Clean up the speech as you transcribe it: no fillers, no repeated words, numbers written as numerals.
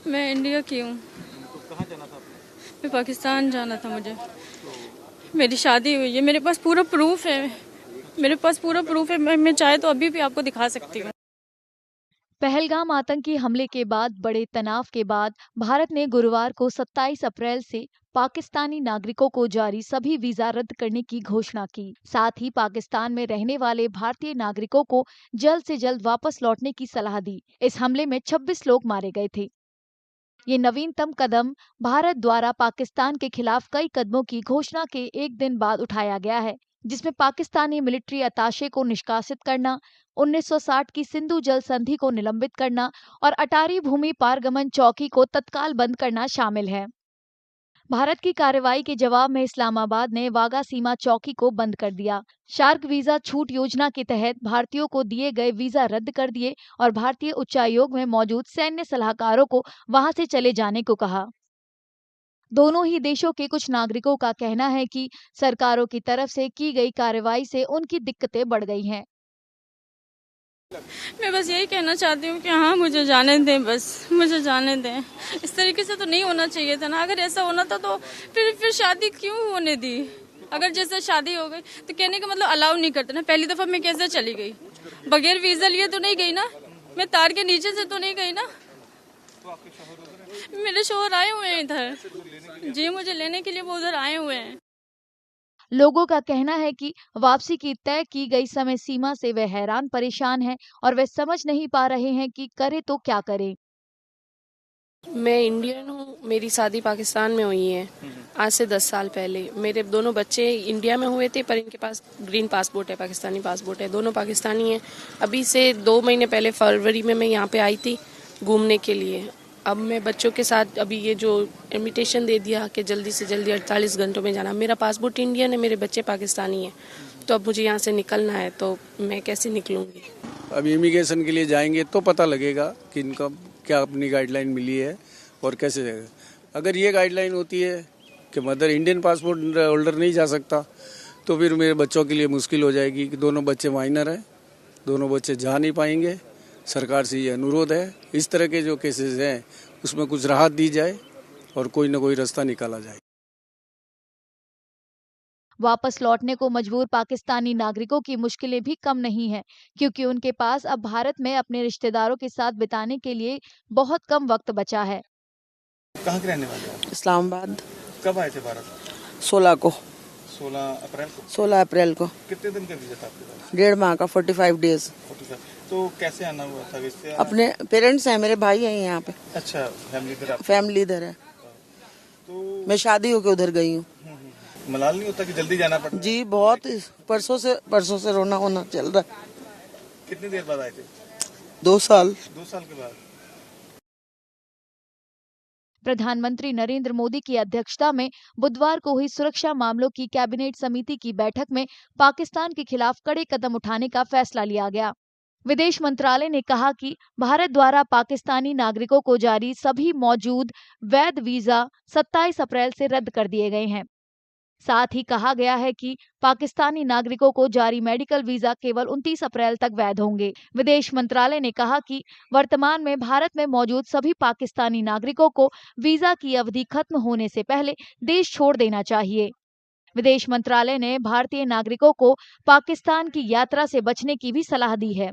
मैं इंडिया की हूँ। तो कहाँ जाना था आपने? मैं पाकिस्तान जाना था मुझे। मेरी शादी हुई है, मेरे पास पूरा प्रूफ है। मैं चाहे तो अभी भी आपको दिखा सकती हूँ। पहलगाम आतंकी हमले के बाद बड़े तनाव के बाद भारत ने गुरुवार को 27 अप्रैल से पाकिस्तानी नागरिकों को जारी सभी वीजा रद्द करने की घोषणा की। साथ ही पाकिस्तान में रहने वाले भारतीय नागरिकों को जल्द से जल्द वापस लौटने की सलाह दी। इस हमले में 26 लोग मारे गए थे। ये नवीनतम कदम भारत द्वारा पाकिस्तान के खिलाफ कई कदमों की घोषणा के एक दिन बाद उठाया गया है, जिसमें पाकिस्तानी मिलिट्री अताशे को निष्कासित करना, 1960 की सिंधु जल संधि को निलंबित करना और अटारी भूमि पारगमन चौकी को तत्काल बंद करना शामिल है। भारत की कार्रवाई के जवाब में इस्लामाबाद ने वाघा सीमा चौकी को बंद कर दिया। शार्क वीजा छूट योजना के तहत भारतीयों को दिए गए वीजा रद्द कर दिए और भारतीय उच्चायोग में मौजूद सैन्य सलाहकारों को वहां से चले जाने को कहा। दोनों ही देशों के कुछ नागरिकों का कहना है कि सरकारों की तरफ से की गई कार्रवाई से उनकी दिक्कतें बढ़ गई हैं। मैं बस यही कहना चाहती हूँ कि हाँ, मुझे जाने दें, बस मुझे जाने दें। इस तरीके से तो नहीं होना चाहिए था ना। अगर ऐसा होना था तो फिर शादी क्यों होने दी? अगर जैसे शादी हो गई तो कहने का मतलब अलाउ नहीं करते ना। पहली दफा मैं कैसे चली गई? बगैर वीजा लिए तो नहीं गई ना। मैं तार के नीचे से तो नहीं गई ना। मेरे शोहर आए हुए हैं इधर। जी, मुझे लेने के लिए वो उधर आए हुए हैं। लोगों का कहना है कि वापसी की तय की गई समय सीमा से वे हैरान परेशान हैं और वे समझ नहीं पा रहे हैं कि करे तो क्या करें। मैं इंडियन हूँ। मेरी शादी पाकिस्तान में हुई है आज से 10 साल पहले। मेरे दोनों बच्चे इंडिया में हुए थे, पर इनके पास ग्रीन पासपोर्ट है, पाकिस्तानी पासपोर्ट है। दोनों पाकिस्तानी हैं। अभी से 2 महीने पहले फरवरी में मैं यहाँ पे आई थी घूमने के लिए। अब मैं बच्चों के साथ अभी ये जो इन्विटेशन दे दिया कि जल्दी से जल्दी 48 घंटों में जाना। मेरा पासपोर्ट इंडियन है, मेरे बच्चे पाकिस्तानी हैं, तो अब मुझे यहाँ से निकलना है, तो मैं कैसे निकलूँगी? अब इमिग्रेशन के लिए जाएंगे तो पता लगेगा कि इनका क्या अपनी गाइडलाइन मिली है और कैसे जाएगा। अगर ये गाइडलाइन होती है कि मदर इंडियन पासपोर्ट होल्डर नहीं जा सकता, तो फिर मेरे बच्चों के लिए मुश्किल हो जाएगी कि दोनों बच्चे माइनर हैं, दोनों बच्चे जा नहीं पाएंगे। सरकार से ये अनुरोध है, इस तरह के जो केसेस हैं उसमें कुछ राहत दी जाए और कोई ना कोई रास्ता निकाला जाए। वापस लौटने को मजबूर पाकिस्तानी नागरिकों की मुश्किलें भी कम नहीं हैं, क्योंकि उनके पास अब भारत में अपने रिश्तेदारों के साथ बिताने के लिए बहुत कम वक्त बचा है। कहाँ के रहने वाले हैं? इस्लामाबाद। कब आए थे भारत? 16 को। 16 अप्रैल को। 16 अप्रैल को। कितने दिन का वीजा था आपके पास? 1.5 माह का, 45 डेज। 45। तो कैसे आना हुआ था? इससे अपने पेरेंट्स हैं, मेरे भाई हैं यहाँ पे। अच्छा, फैमिली इधर है। तो मैं शादी होके उधर गई हूँ। मलाल नहीं होता कि जल्दी जाना पड़ता? जी बहुत, परसों से रोना होना चल रहा है। कितनी देर बाद आए थे? 2 साल। 2 साल के बाद। प्रधानमंत्री नरेंद्र मोदी की अध्यक्षता में बुधवार को हुई सुरक्षा मामलों की कैबिनेट समिति की बैठक में पाकिस्तान के खिलाफ कड़े कदम उठाने का फैसला लिया गया। विदेश मंत्रालय ने कहा कि भारत द्वारा पाकिस्तानी नागरिकों को जारी सभी मौजूद वैध वीजा 27 अप्रैल से रद्द कर दिए गए हैं। साथ ही कहा गया है कि पाकिस्तानी नागरिकों को जारी मेडिकल वीजा केवल 29 अप्रैल तक वैध होंगे। विदेश मंत्रालय ने कहा कि वर्तमान में भारत में मौजूद सभी पाकिस्तानी नागरिकों को वीजा की अवधि खत्म होने से पहले देश छोड़ देना चाहिए। विदेश मंत्रालय ने भारतीय नागरिकों को पाकिस्तान की यात्रा से बचने की भी सलाह दी है।